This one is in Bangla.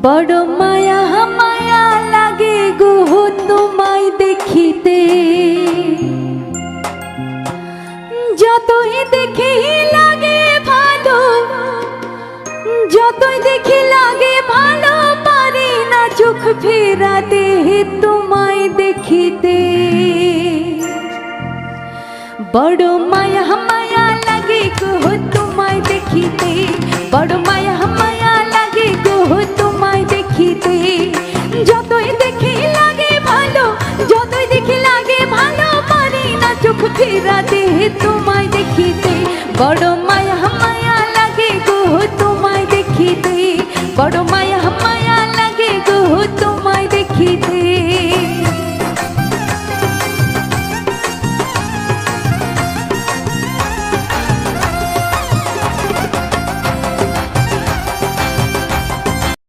বড় মায়া মায়া লাগে গো তোমায় দেখিতে, যতই দেখি লাগে ভালো, যতই দেখি লাগে ভালো, পারি না চোখ ফেরাতে তোমায় দেখিতে। বড় মায়া মায়া লাগে গো তোমায় দেখিতে, বড় মায়া মায়া লাগে গো তোমায় দেখিতে, যতই দেখি লাগে ভালো, যতই দেখি লাগে ভালো, পারি না চোখ ফেরাতে তোমায় দেখিতে। বড়